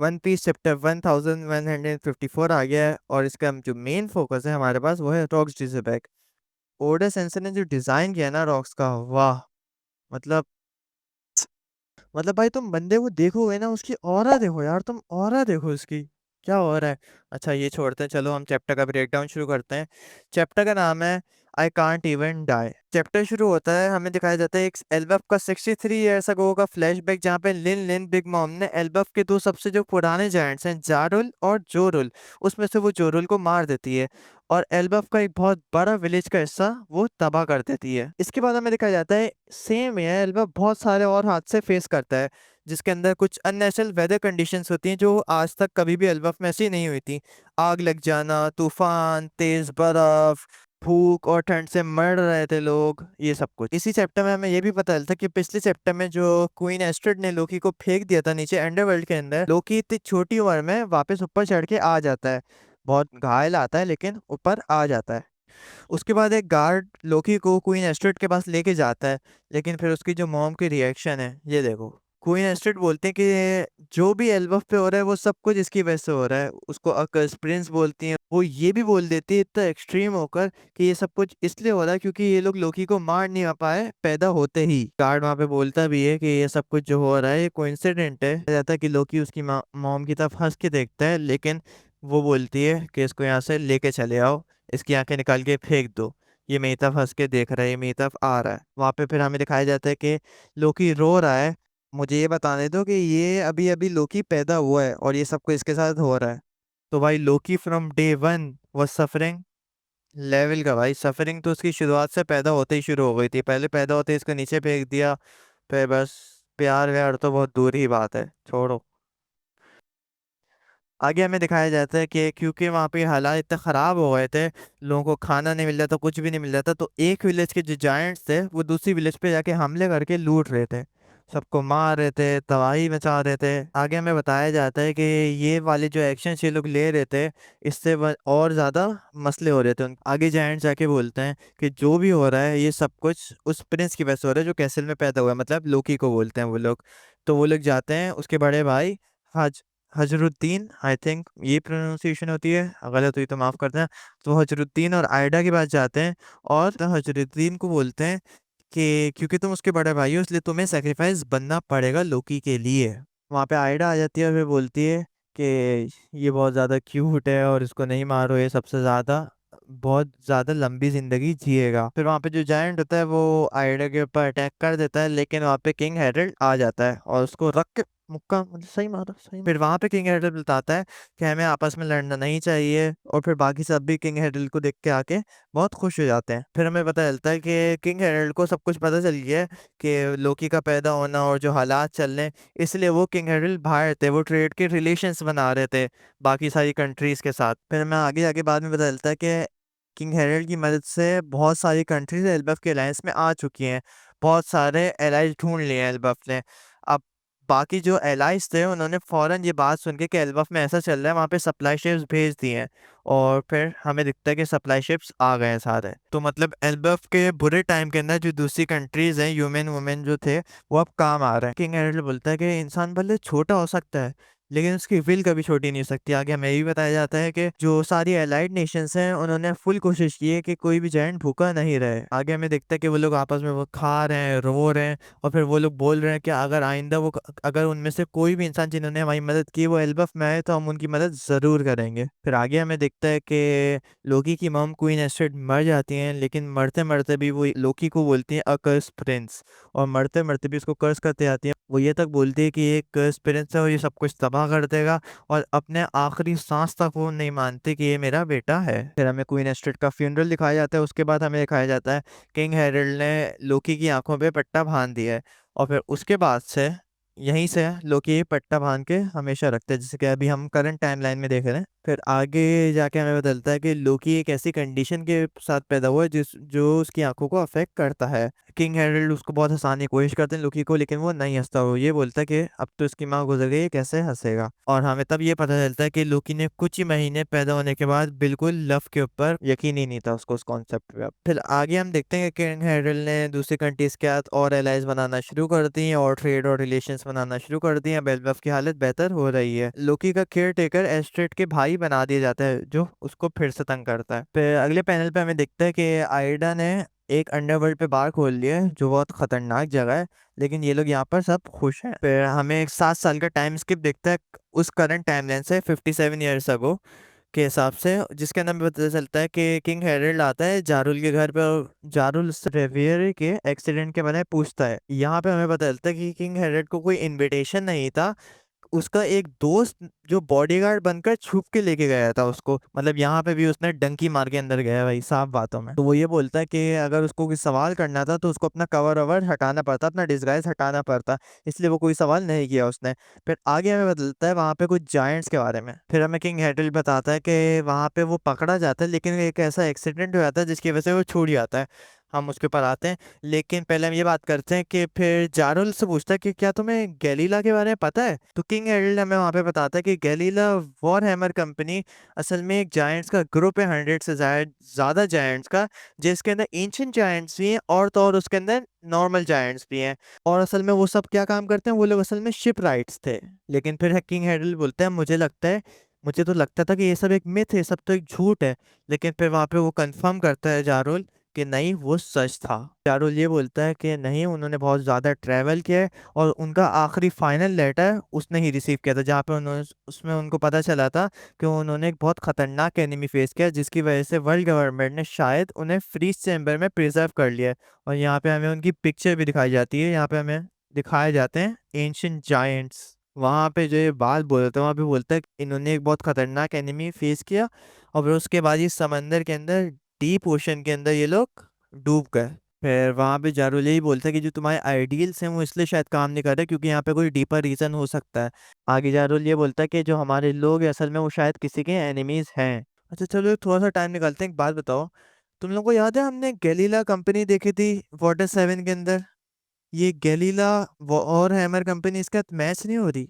One piece chapter 1154 आ गया है और इसका जो मेन फोकस है हमारे पास वो है रॉक्स डिसरबैक। ओडा सेंसर ने जो डिजाइन किया ना रॉक्स का, वाह। मतलब भाई तुम बंदे को देखोगे ना, उसकी ऑरा देखो यार, तुम ऑरा देखो उसकी, क्या हो रहा है। अच्छा ये छोड़ते हैं, चलो हम चैप्टर का ब्रेकडाउन शुरू करते हैं। चैप्टर का नाम है I can't even die. Chapter शुरू होता है, हमें दिखाया जाता है एक एल्बफ का 63 ईयर्स अगो का फ्लैशबैक, जहाँ पे लिन लिन बिग मॉम ने एल्बफ के दो सबसे जो पुराने जायंट्स हैं, जारुल और जोरुल, उसमें से वो जोरुल को मार देती है और एल्बफ का एक बहुत बड़ा विलेज का हिस्सा वो तबाह कर देती है। इसके बाद हमें दिखाया जाता है सेम है एल्बफ बहुत सारे और हादसे फेस करता है, जिसके अंदर कुछ अननेचुरल वेदर कंडीशंस होती हैं जो आज तक कभी भी एल्बफ में ऐसी नहीं हुई थी। आग लग जाना, तूफान, तेज बर्फ, भूख और ठंड से मर रहे थे लोग, ये सब कुछ। इसी चैप्टर में हमें ये भी पता चलता कि पिछले चैप्टर में जो क्वीन एस्ट्रिड ने लोकी को फेंक दिया था नीचे अंडरवर्ल्ड के अंदर, लोकी इतनी छोटी उम्र में वापस ऊपर चढ़ के आ जाता है, बहुत घायल आता है लेकिन ऊपर आ जाता है। उसके बाद एक गार्ड लोकी को क्वीन एस्ट्रिड के पास लेके जाता है, लेकिन फिर उसकी जो मॉम की रिएक्शन है ये देखो। क्वीन एस्ट्रिड बोलते हैं कि जो भी एल्बफ पे हो रहा है वो सब कुछ इसकी वजह से हो रहा है, उसको अकस प्रिंस बोलती हैं। वो ये भी बोल देती है इतना एक्सट्रीम होकर कि ये सब कुछ इसलिए हो रहा है क्योंकि ये लोग लोकी को मार नहीं आ पाए पैदा होते ही। गार्ड वहां पे बोलता भी है कि ये सब कुछ जो हो रहा है ये कोइंसिडेंट है। जाता है कि लोकी उसकी मॉम की तरफ हंस के देखता है, लेकिन वो बोलती है कि इसको यहाँ से लेके चले आओ, इसकी आंखें निकाल के फेंक दो, ये मेरी तरफ हंस के देख रहा है, ये मेरी तरफ आ रहा है। वहां पे फिर हमें दिखाया जाता है कि लोकी रो रहा है। मुझे ये बताने दो कि ये अभी अभी लोकी पैदा हुआ है और ये सब कुछ इसके साथ हो रहा है। तो भाई Loki from day one was suffering level का, भाई सफरिंग तो उसकी शुरुआत से पैदा होते ही शुरू हो गई थी। पहले पैदा होते ही इसको नीचे फेंक दिया, फिर बस प्यार व्यार तो बहुत दूर ही बात है, छोड़ो। आगे हमें दिखाया जाता है कि क्योंकि वहाँ पे हालात इतने ख़राब हो गए थे, लोगों को खाना नहीं मिल रहा था, कुछ भी नहीं मिल रहा था, तो एक विलेज के जो जायंट्स थे वो दूसरी विलेज पे जाके हमले करके लूट रहे थे, सबको मार रहे थे, तबाही मचा रहे थे। आगे हमें बताया जाता है कि ये वाले जो एक्शन ये लोग ले रहे थे, इससे और ज़्यादा मसले हो रहे थे आगे जायंट्स जाके बोलते हैं कि जो भी हो रहा है ये सब कुछ उस प्रिंस की वजह से हो रहा है जो कैसल में पैदा हुआ है, मतलब लोकी को बोलते हैं वो लोग। तो वो लोग जाते हैं उसके बड़े भाई हज हजरुद्दीन, आई थिंक ये प्रोनाउंसिएशन होती है, गलत हुई तो माफ़ कर दें। तो हजरुद्दीन और आयडा के पास जाते हैं और तो हजरुद्दीन को बोलते हैं कि क्योंकि तुम उसके बड़े भाई हो इसलिए तुम्हें सेक्रीफाइस बनना पड़ेगा लोकी के लिए। वहाँ पे आयडा आ जाती है और फिर बोलती है कि ये बहुत ज़्यादा क्यूट है और इसको नहीं मारो, ये सबसे ज़्यादा बहुत ज़्यादा लंबी ज़िंदगी जिएगा। फिर वहाँ पे जो जायंट होता है वो आयडा के ऊपर अटैक कर देता है, लेकिन वहाँ पे किंग हेरल्ड आ जाता है और उसको रख के मुक्का, मतलब सही मारा सही। फिर वहां पे किंग हेडल बताता है कि हमें आपस में लड़ना नहीं चाहिए, और फिर बाकी सब भी किंग हेडल को देख के आके बहुत खुश हो जाते हैं। फिर हमें पता चलता है कि किंग हेडल को सब कुछ पता चल गया है कि लोकी का पैदा होना और जो हालात चल रहे हैं, इसलिए वो किंग हेडल बाहर थे, वो ट्रेड के रिलेशंस बना रहे थे बाकी सारी कंट्रीज के साथ। फिर हमें आगे जाके बाद में पता चलता है कि किंग हेरल्ड की मदद से बहुत सारी कंट्रीज एल्बफ के अलायंस में आ चुकी हैं, बहुत सारे एलाइज ढूंढ लिए हैं एल्बफ ने। अब बाकी जो एलाइज थे उन्होंने फौरन ये बात सुन के कि एल्बफ में ऐसा चल रहा है, वहाँ पे सप्लाई शिप्स भेज दिए हैं, और फिर हमें दिखता है कि सप्लाई शिप्स आ गए हैं सारे। तो मतलब एल्बफ के बुरे टाइम के अंदर जो दूसरी कंट्रीज हैं, ह्यूमन वुमेन जो थे, वो अब काम आ रहे हैं। किंग हेरल्ड बोलता है कि इंसान भले छोटा हो सकता है लेकिन उसकी विल कभी छोटी नहीं हो सकती। आगे हमें ये भी बताया जाता है कि जो सारी एलाइड नेशंस हैं उन्होंने फुल कोशिश की है कि कोई भी जायंट भूखा नहीं रहे। आगे हमें दिखता है कि वो लोग आपस में वो खा रहे हैं, रो रहे हैं, और फिर वो लोग बोल रहे हैं कि अगर आइंदा वो अगर उनमें से कोई भी इंसान जिन्होंने हमारी मदद की वो एल्बफ में आए तो हम उनकी मदद जरूर करेंगे। फिर आगे हमें दिखता है कि लोकी की मॉम क्वीन एस्ट्रिड मर जाती हैं, लेकिन मरते मरते भी वो लोकी को बोलती हैं अकर्स प्रिंस, और मरते मरते भी उसको कर्स करते आती हैं। वो ये तक बोलती है कि ये कर्स प्रिंस है और ये सब कुछ तबाह कर देगा, और अपने आखिरी सांस तक वो नहीं मानते कि ये मेरा बेटा है। फिर हमें क्वीन एस्ट्रिड का फ्यूनरल दिखाया जाता है। उसके बाद हमें दिखाया जाता है किंग हेरल्ड ने लोकी की आंखों पे पट्टा बांध दिया है, और फिर उसके बाद से यहीं से लोकी पट्टा बांध के हमेशा रखते हैं, जैसे कि अभी हम करंट टाइमलाइन में देख रहे हैं। फिर आगे जाके हमें बदलता है कि लोकी एक ऐसी कंडीशन के साथ पैदा हुआ है जिस जो उसकी आंखों को अफेक्ट करता है। किंग हेरल्ड उसको बहुत हंसाने की कोशिश करते हैं लोकी को, लेकिन वो नहीं हंसता, वो ये बोलता है कि अब तो इसकी माँ गुजर गई है, कैसे हंसेगा। और हमें तब ये पता चलता है कि लोकी ने कुछ ही महीने पैदा होने के बाद बिल्कुल लव के ऊपर यकीन ही नहीं था उसको उस कॉन्सेप्ट पे। फिर आगे हम देखते हैं कि किंग हेरल्ड ने दूसरी कंट्रीज के साथ और एलाइज बनाना शुरू कर दी और ट्रेड और रिलेशंस बनाना शुरू कर दिए। अब एल्बफ की हालत बेहतर हो रही है। लोकी का केयर टेकर एस्ट्रेड के भाई बना दिया जाता है, जो उसको फिर से तंग करता है। फिर अगले पैनल पे हमें दिखता है कि आइडा ने एक अंडरवर्ल्ड पे बार खोल लिया है, जो बहुत खतरनाक जगह है, लेकिन ये लोग यहाँ पर सब खुश हैं। फिर हमें एक 7 साल का टाइम स्किप दिखता है उस करंट टाइमलाइन से 57 ईयर्स अगो के हिसाब से, जिसके अंदर हमें पता चलता है कि किंग हेरल्ड आता है जारुल के घर पे और जारुल उससे रेवियरी के एक्सीडेंट के बारे में पूछता है। यहाँ पे हमें पता चलता है कि किंग हेरल्ड को कोई इनविटेशन नहीं था, उसका एक दोस्त जो बॉडीगार्ड बनकर छुप के लेके गया था उसको। मतलब यहाँ पे भी उसने डंकी मार के अंदर गया भाई, साफ बातों में। तो वो ये बोलता है कि अगर उसको कोई सवाल करना था तो उसको अपना कवर ववर हटाना पड़ता, अपना डिस्गाइज हटाना पड़ता, इसलिए वो कोई सवाल नहीं किया उसने। फिर आगे हमें बदलता है वहाँ पे कुछ जायंट्स के बारे में। फिर हमें किंग हेडल बताता है कि वहाँ पे वो पकड़ा जाता है, लेकिन एक ऐसा एक्सीडेंट हो जाता है जिसकी वजह से वो छूट जाता है। हम उसके ऊपर आते हैं, लेकिन पहले हम ये बात करते हैं कि फिर जारुल से पूछता है कि क्या तुम्हें गैलीला के बारे में पता है। तो किंग एडल्ड हमें वहाँ पे बताता है कि गैलीला वॉर हैमर कंपनी असल में एक जायंट्स का ग्रुप है, 100 से ज़्यादा जायंट्स का, जिसके अंदर एंशिएंट जायंट्स भी हैं और तो और उसके अंदर नॉर्मल जायंट्स भी हैं। और असल में वो सब क्या काम करते हैं, वो लोग असल में शिप राइट्स थे। लेकिन फिर किंग एडल्ड बोलते हैं मुझे तो लगता था कि ये सब एक मिथ है, सब तो एक झूठ है। लेकिन फिर वहाँ पे वो कंफर्म करता है जारुल कि नहीं, वो सच था। चारुल ये बोलता है कि नहीं, उन्होंने बहुत ज़्यादा ट्रैवल किया है और उनका आखिरी फाइनल लेटर उसने ही रिसीव किया था, जहाँ पे उन्होंने उसमें उनको पता चला था कि उन्होंने एक बहुत खतरनाक एनिमी फेस किया, जिसकी वजह से वर्ल्ड गवर्नमेंट ने शायद उन्हें फ्रीज चैम्बर में प्रिजर्व कर लिया है। और यहाँ पे हमें उनकी पिक्चर भी दिखाई जाती है। यहाँ पे हमें दिखाए जाते हैं एंशिएंट जायंट्स। वहाँ पे जो ये बात बोलते हैं, वहाँ पे बोलता है कि इन्होंने एक बहुत खतरनाक एनिमी फेस किया और फिर उसके बाद इस समंदर के अंदर, डीप ओशन के अंदर ये लोग डूब गए। फिर वहां पे जारुल यही बोलता है कि जो तुम्हारे आइडियल्स हैं वो इसलिए शायद काम नहीं कर रहे क्योंकि यहाँ पे कोई डीपर रीजन हो सकता है। आगे जारुल ये बोलता है कि जो हमारे लोग हैं असल में वो शायद किसी के एनिमीज हैं। अच्छा चलो थोड़ा सा टाइम निकालते हैं, एक बात बताओ, तुम लोग को याद है हमने गैलीला कंपनी देखी थी वाटर 7 के अंदर? ये गैलीला और हैमर कंपनी इसके साथ मैच नहीं हो रही?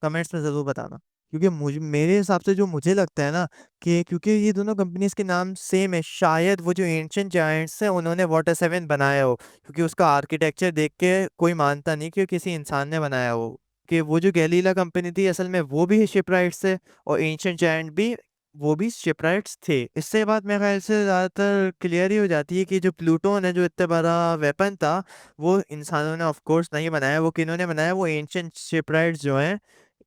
कमेंट्स में जरूर बताना। क्योंकि मुझे, मेरे हिसाब से जो मुझे लगता है ना, कि क्योंकि ये दोनों कंपनीज के नाम सेम है, शायद वो जो एंशिएंट जायंट्स है उन्होंने वाटर 7 बनाया हो, क्योंकि उसका आर्किटेक्चर देख के कोई मानता नहीं कि किसी इंसान ने बनाया हो। कि वो जो गैलीला कंपनी थी असल में वो भी शिपराइट्स थे और एंशिएंट जायंट भी, वो भी शिपराइट्स थे। इससे बात मेरे ख्याल से ज्यादातर क्लियर ही हो जाती है कि जो प्लूटोन है, जो इतना बड़ा वेपन था, वो इंसानों ने ऑफ कोर्स नहीं बनाया। वो किन्होंने बनाया, वो एंशिएंट शिपराइट्स जो हैं,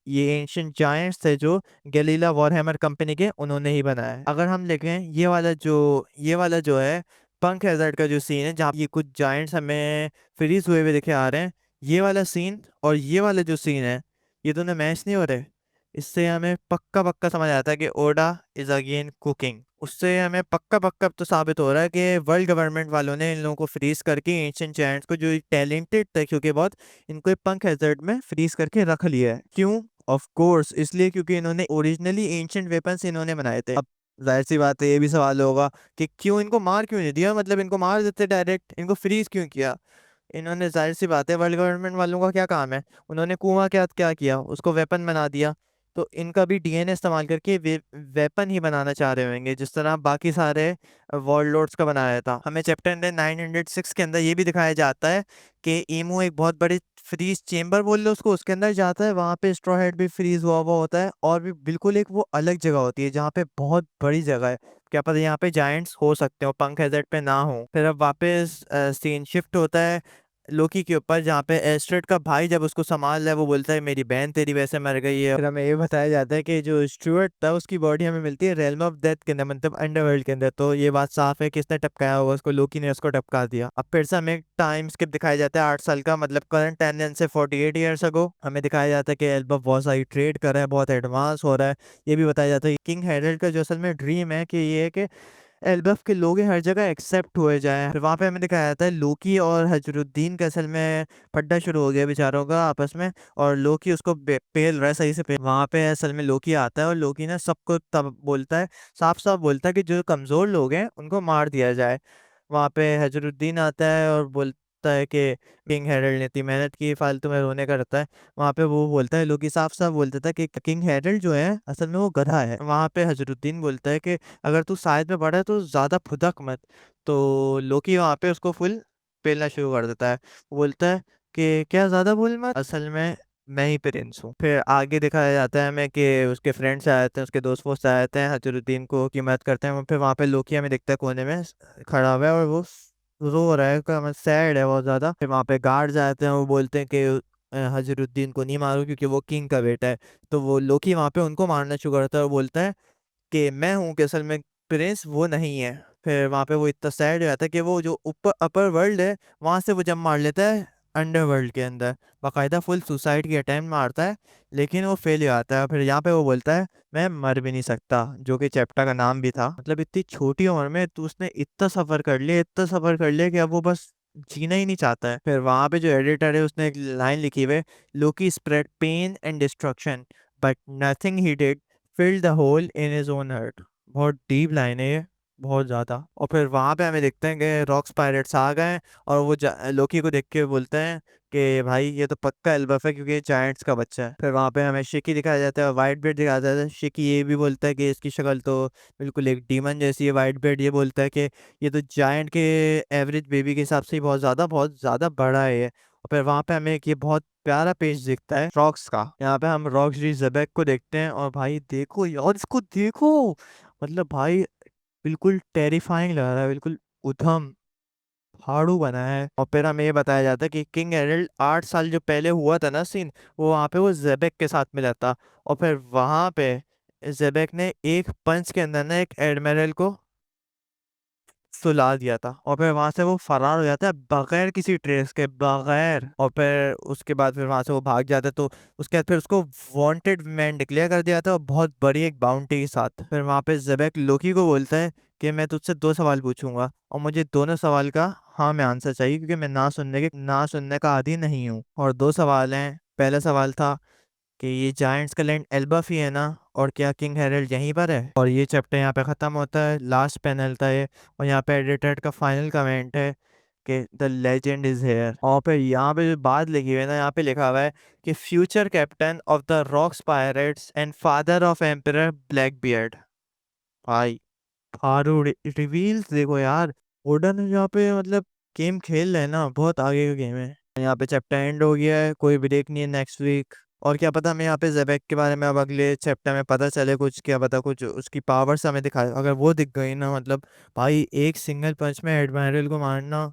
ये एंशिएंट जायंट्स थे जो गैलीला वॉरहैमर कंपनी के, उन्होंने ही बनाया है। अगर हम देखें ये वाला जो है पंक हैजर्ड का जो सीन है, जहाँ ये कुछ जायंट्स हमें फ्रीज हुए हुए दिखे आ रहे हैं, ये वाला सीन और ये वाला जो सीन है, ये दोनों मैच नहीं हो रहे। इससे हमें पक्का पक्का समझ आता है कि ओडा इज अगेन कुकिंग। उससे हमें पक्का पक्का अब तो साबित हो रहा है कि वर्ल्ड गवर्नमेंट वालों ने इन लोगों को फ्रीज करके, एंशिएंट जायंट्स को जो टैलेंटेड थे क्योंकि बहुत, इनको एक पंक हैजर्ड में फ्रीज करके रख लिया है। क्यों? ऑफ कोर्स इसलिए क्योंकि इन्होंने ओरिजिनली एंशिएंट वेपन्स इन्होंने बनाए थे। अब जाहिर सी बात है, ये भी सवाल होगा कि क्यों इनको मार क्यों नहीं दिया, मतलब इनको मार देते डायरेक्ट, इनको फ्रीज क्यों किया इन्होंने? जाहिर सी बात है, वर्ल्ड गवर्नमेंट वालों का क्या काम है, उन्होंने कुआं क्या किया, उसको वेपन बना दिया। तो इनका भी डीएनए इस्तेमाल करके वेपन ही बनाना चाह रहे होंगे, जिस तरह बाकी सारे वॉरलॉर्ड्स का बनाया था। हमें चैप्टर 906 के अंदर ये भी दिखाया जाता है कि ईमू एक बहुत बड़े फ्रीज चेम्बर बोल लो उसको, उसके अंदर जाता है, वहां पे स्ट्रॉ हेड भी फ्रीज हुआ होता है, और भी बिल्कुल एक वो अलग जगह होती है जहाँ पे बहुत बड़ी जगह है। क्या पता यहाँ पे जायंट्स हो सकते हो, पंख हेजर्ड पे ना हो। फिर अब वापस सीन शिफ्ट होता है लोकी के ऊपर, जहाँ पे एस्ट्रेड का भाई जब उसको संभाल रहा है, वो बोलता है मेरी बहन तेरी वजह से मर गई है। फिर हमें ये बताया जाता है कि जो स्टुअर्ट था उसकी बॉडी हमें मिलती है रेलम ऑफ डेथ के अंदर, मतलब अंडरवर्ल्ड के अंदर। तो ये बात साफ है किसने टपकाया होगा उसको, लोकी ने उसको टपका दिया। अब फिर से हमें टाइम स्किप दिखाया जाता है 8 साल का, मतलब करंट टाइमलाइन से 48 ईयर्स अगो। हमें दिखाया जाता है कि एल्बफ बहुत सारी ट्रेड कर रहा है, बहुत एडवांस हो रहा है। ये भी बताया जाता है कि किंग हेरल्ड का जो असल में ड्रीम है कि ये है कि एल्बफ के लोग हर जगह एक्सेप्ट हुए जाए। फिर वहां पे हमें दिखाया जाता है लोकी और हजरुद्दीन का असल में पड्डा शुरू हो गया बेचारों का आपस में, और लोकी उसको पेल रहा है, सही से पेल। वहां पे असल में लोकी आता है और लोकी ना सबको तब बोलता है, साफ साफ बोलता है कि जो कमजोर लोग हैं उनको मार दिया जाए। वहां पे हजरुद्दीन आता है और बोलता है कि किंग हेरल्ड ने इतनी मेहनत की, फालतू में रोने का रहता है। वहां पे वो बोलता है, लोकी साफ साफ बोलता था कि किंग हेरल्ड जो है असल में वो गधा है। वहां पे हजरुद्दीन बोलता है कि अगर तू शायद में पड़ा है तो ज्यादा फुदक मत। तो लोकी वहां पे उसको फुल पेलना शुरू कर देता है। वो बोलता है कि क्या ज्यादा बोल मत, असल में मैं ही प्रिंस हूँ। फिर आगे दिखाया जाता है हमें कि उसके फ्रेंड्स आए थे, उसके दोस्त वोस्त आए थे, हजरुद्दीन को की मदद करते हैं। फिर वहाँ पे लोकी हमें दिखता है कोने में खड़ा हुआ है और वो रो रहा है, सैड है बहुत ज्यादा। फिर वहाँ पे गार्ड्स आते हैं, वो बोलते हैं कि हजरुद्दीन को नहीं मारो क्योंकि वो किंग का बेटा है। तो वो लोकी वहाँ पे उनको मारना शुरू करता है और बोलता है कि मैं हूँ कि असल में प्रिंस वो नहीं है। फिर वहां पे वो इतना सैड हो जाता है कि वो जो ऊपर अपर वर्ल्ड है वहां से वो जंप मार लेता है अंडर वर्ल्ड के अंदर, बाकायदा फुल सुसाइड की अटेम्प्ट मारता है, लेकिन वो फेल हो जाता है। फिर यहाँ पे वो बोलता है मैं मर भी नहीं सकता, जो कि चैप्टर का नाम भी था। मतलब इतनी छोटी उम्र में तो उसने इतना सफर कर लिया, इतना सफर कर लिया कि अब वो बस जीना ही नहीं चाहता है। फिर वहां पे जो एडिटर है उसने एक लाइन लिखी हुई है, Loki spread pain and destruction but nothing he did fill the hole in his own heart. बहुत डीप लाइन है ये, बहुत ज्यादा। और फिर वहां पे हमें देखते हैं कि रॉक्स पायरेट्स आ गए हैं और वो लोकी को देख के बोलते हैं कि भाई ये तो पक्का एल्बफ है क्योंकि ये जायंट्स का बच्चा है। फिर वहां पे हमें शिकी दिखाया जाता है, वाइट बेड दिखाया जाता है। शिकी ये भी बोलता है कि इसकी शक्ल तो बिल्कुल एक डीमन जैसी है। वाइट बेड ये बोलता है कि ये तो जायंट के एवरेज बेबी के हिसाब से ही बहुत ज्यादा बड़ा है ये। और फिर वहां पे हमें एक ये बहुत प्यारा पेज दिखता है रॉक्स का। यहाँ पे हम रॉक्स जी जेबेक को देखते हैं और भाई देखो यार इसको देखो, मतलब भाई बिल्कुल टेरिफाइंग लग रहा है, बिल्कुल उधम फाड़ू बना है। और फिर हमें ये बताया जाता है कि किंग एरल्ड 8 साल जो पहले हुआ था ना सीन, वो वहां पे वो जेबेक के साथ मिला था। और फिर वहां पे जेबेक ने एक पंच के अंदर ना एक एडमिरल को सुला दिया था और फिर वहां से वो फरार हो जाता है बगैर किसी ट्रेस के, बगैर। और फिर उसके बाद फिर वहां से वो भाग जाता है। तो उसके बाद फिर उसको वांटेड मैन डिक्लेयर कर दिया था और बहुत बड़ी एक बाउंटी के साथ। फिर वहां पे जेबेक लोकी को बोलता है कि मैं तुझसे 2 सवाल पूछूंगा और मुझे दोनों सवाल का हाँ में आंसर चाहिए क्योंकि मैं ना सुनने का आदी नहीं हूँ। और 2 सवाल हैं। पहला सवाल था कि ये जायंट्स का लैंड एल्बफ ही है ना, और क्या किंग हेरल्ड यहीं पर है। और ये चैप्टर यहाँ पे खत्म होता है, लास्ट पैनल था ये। और यहाँ पे एडिटर का फाइनल कमेंट है कि द लेजेंड इज हेयर। और फिर यहाँ पे जो बात लिखी हुई है ना, यहाँ पे लिखा हुआ है कि future captain of the rocks pirates and father of emperor black beard. भाई फारू रिवील्स देखो यार, ओडन यहाँ पे मतलब गेम खेल रहे हैं ना, बहुत आगे का गेम है। यहाँ पे चैप्टर एंड हो गया है, कोई ब्रेक नहीं है नेक्स्ट वीक। और क्या पता हमें यहाँ पे जेबेक के बारे में अब अगले चैप्टर में पता चले कुछ, क्या पता कुछ उसकी पावर्स हमें दिखाए। अगर वो दिख गई ना, मतलब भाई एक सिंगल पंच में एडमायरल को मारना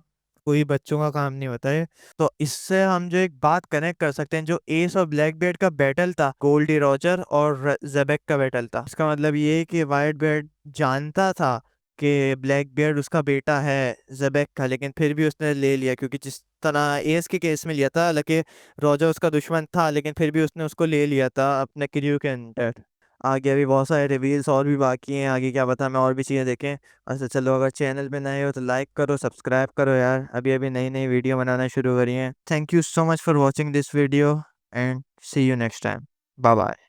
कोई बच्चों का काम नहीं होता है। तो इससे हम जो एक बात कनेक्ट कर सकते हैं, जो एस और ब्लैक बेड का बैटल था, गोल्डी रॉजर और जेबेक का बैटल था, इसका मतलब ये है कि वाइट बेड जानता था कि ब्लैक बियर्ड उसका बेटा है जेबेक का, लेकिन फिर भी उसने ले लिया क्योंकि जिस तरह एस के केस में लिया था, हालांकि रॉजर उसका दुश्मन था लेकिन फिर भी उसने उसको ले लिया था अपने क्रू के अंदर। आगे अभी बहुत सारे रिवील्स और भी बाकी हैं, आगे क्या पता मैं और भी चीज़ें देखें। अच्छा चलो, अगर चैनल पे नए हो तो लाइक करो, सब्सक्राइब करो यार, अभी अभी नई नई वीडियो बनाना शुरू करी है। Thank you so much for watching this video and see you next time. Bye bye.